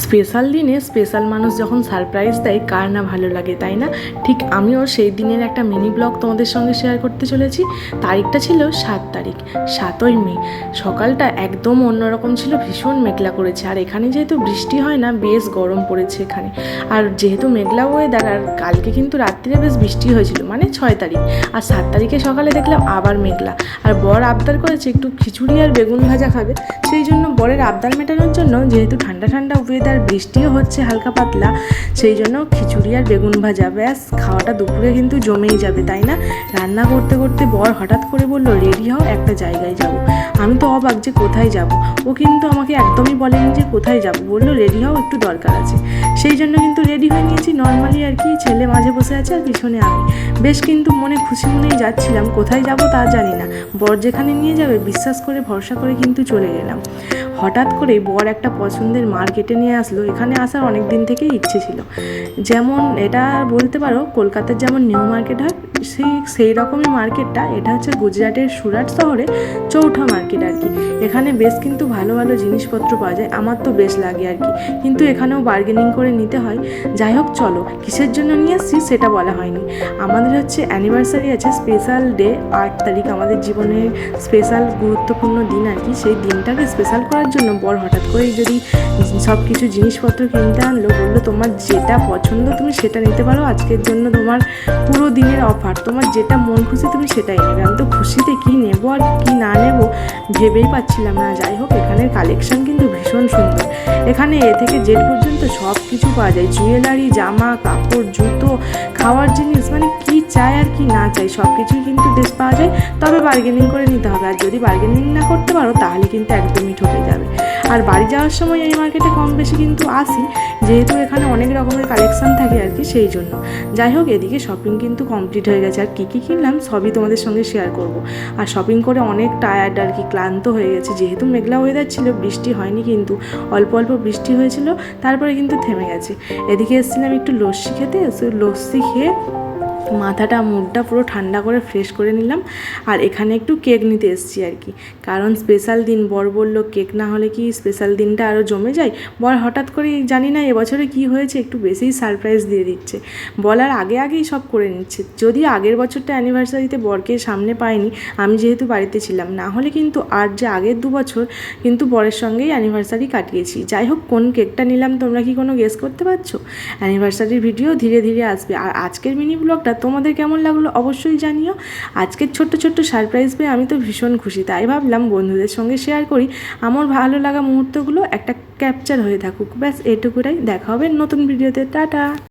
Special দিনে special মানুষ যখন সারপ্রাইজ দেয় কার না ভালো লাগে, তাই না? ঠিক আমিও সেই দিনের একটা মিনি ব্লগ তোমাদের সঙ্গে শেয়ার করতে চলেছি। তারিখটা ছিল 7 তারিখ, 7ই মে। সকালটা একদম অন্যরকম ছিল, ভীষণ মেঘলা করেছে। আর এখানে যেহেতু বৃষ্টি হয় না, বেশ গরম পড়েছে এখানে। আর যেহেতু মেঘলা ওয়েদার, আর কালকে কিন্তু রাত্রিরে বেশ বৃষ্টি হয়েছিল, মানে 6 তারিখ। আর 7 তারিখে সকালে দেখলাম আবার মেঘলা। আর বর আবদার করেছে একটু খিচুড়ি আর বেগুন ভাজা খাবে। সেই জন্য বরের আবদার মেটানোর জন্য, যেহেতু ঠান্ডা ঠান্ডা ওয়েদার, বৃষ্টিও হচ্ছে হালকা পাতলা, সেই জন্য খিচুড়ি আর বেগুন ভাজা, ব্যাস খাওয়াটা দুপুরে কিন্তু জমেই যাবে, তাই না? রান্না করতে করতে বর হঠাৎ করে বলল, রেডি হও, একটা জায়গায় যাব। আমি তো অবাক যে কোথায় যাব। ও কিন্তু আমাকে একদমই বলেনি যে কোথায় যাব, বললো রেডি হও, একটু দরকার আছে। সেই জন্য কিন্তু রেডি হয়ে নিয়েছি নর্মালি আর কি। ছেলে মাঝে বসে আছে আর পিছনে আমি। বেশ কিন্তু মনে খুশি মনেই যাচ্ছিলাম, কোথায় যাব তা জানি না। বর যেখানে নিয়ে যাবে বিশ্বাস করে ভরসা করে কিন্তু চলে গেলাম। হঠাৎ করেই বর একটা পছন্দের মার্কেটে নিয়ে আসলো। এখানে আসার অনেক দিন থেকেই ইচ্ছে ছিল। যেমন এটা বলতে পারো কলকাতার যেমন নিউ মার্কেট হয়, সেই রকমই মার্কেটটা। এটা হচ্ছে গুজরাটের সুরাট শহরে চৌঠা মার্কেট আর কি। এখানে বেশ কিন্তু ভালো ভালো জিনিসপত্র পাওয়া যায়, আমার তো বেশ লাগে আর কি। কিন্তু এখানেও বার্গেনিং করে নিতে হয়। যাই হোক, চলো কিসের জন্য নিয়ে আসছি সেটা বলা হয়নি। আমাদের হচ্ছে অ্যানিভার্সারি আছে, স্পেশাল ডে 8 তারিখ, আমাদের জীবনের স্পেশাল গুরুত্বপূর্ণ দিন আর কি। সেই দিনটাকে স্পেশাল করার জন্য বর হঠাৎ করেই যদি সব কিছু জিনিসপত্র কিনতে আনলো, বললো তোমার যেটা পছন্দ তুমি সেটা নিতে পারো, আজকের জন্য তোমার পুরো দিনের অফার, তোমার যেটা মন খুশি তুমি সেটাই নেবে। আমি তো খুশিতে কী নেবো আর কী না নেবো ভেবেই পাচ্ছিলাম না। যাই হোক, এখানের কালেকশন কিন্তু ভীষণ সুন্দর। এখানে এ থেকে জেড পর্যন্ত সব কিছু পাওয়া যায়, জুয়েলারি, জামা কাপড়, জুতো, খাওয়ার জিনিস, মানে কি চাই আর কি না চাই সব কিছুই কিন্তু বেশ পাওয়া যায়। তবে বার্গেনিং করে নিতে হবে, আর যদি বার্গেনিং না করতে পারো তাহলে কিন্তু একদমই ঠকে যাবে। আর বাড়ি যাওয়ার সময় এই মার্কেটে কম বেশি কিন্তু আসি, যেহেতু এখানে অনেক রকমের কালেকশান থাকে আর কি, সেই জন্য। যাই হোক, এদিকে শপিং কিন্তু কমপ্লিট হয়ে গেছে। আর কী কী কিনলাম সবই তোমাদের সঙ্গে শেয়ার করব। আর শপিং করে অনেক টায়ার্ড আর কি, ক্লান্ত হয়ে গেছে। যেহেতু মেঘলা ওয়েদার ছিল, বৃষ্টি হয়নি কিন্তু অল্প অল্প বৃষ্টি হয়েছিল, তারপরে কিন্তু থেমে গেছে। এদিকে এসেছিলাম একটু লস্যি খেতে, লস্যি খেয়ে মাথাটা মুডটা পুরো ঠান্ডা করে ফ্রেশ করে নিলাম। আর এখানে একটু কেক নিতে এসেছি আর কি, কারণ স্পেশাল দিন। বর বলল কেক না হলে কি স্পেশাল দিনটা আরও জমে যায়। বর হঠাৎ করে জানি না এবছরে কি হয়েছে, একটু বেশিই সারপ্রাইজ দিয়ে দিচ্ছে। বলার আগে আগেই সব করে নিচ্ছে। যদিও আগের বছরটা অ্যানিভার্সারিতে বরকে সামনে পাইনি, আমি যেহেতু বাড়িতে ছিলাম, না হলে কিন্তু আর যে আগের 2 বছর কিন্তু বরের সঙ্গেই অ্যানিভার্সারি কাটিয়েছি। যাই হোক, কোন কেকটা নিলাম তোমরা কি কোনো গেস করতে পারছো? অ্যানিভার্সারির ভিডিও ধীরে ধীরে আসবে। আর আজকের মিনি ব্লগটা তোমাদের কেমন লাগলো অবশ্যই জানিও। আজকের ছোট্ট ছোট্ট সারপ্রাইজ পেয়ে আমি তো ভীষণ খুশি, তাই ভাবলাম বন্ধুদের সঙ্গে শেয়ার করি। আমার ভালো লাগা মুহূর্তগুলো একটা ক্যাপচার হয়ে থাকুক, ব্যাস এটুকুটাই। দেখা হবে নতুন ভিডিওতে, টাটা।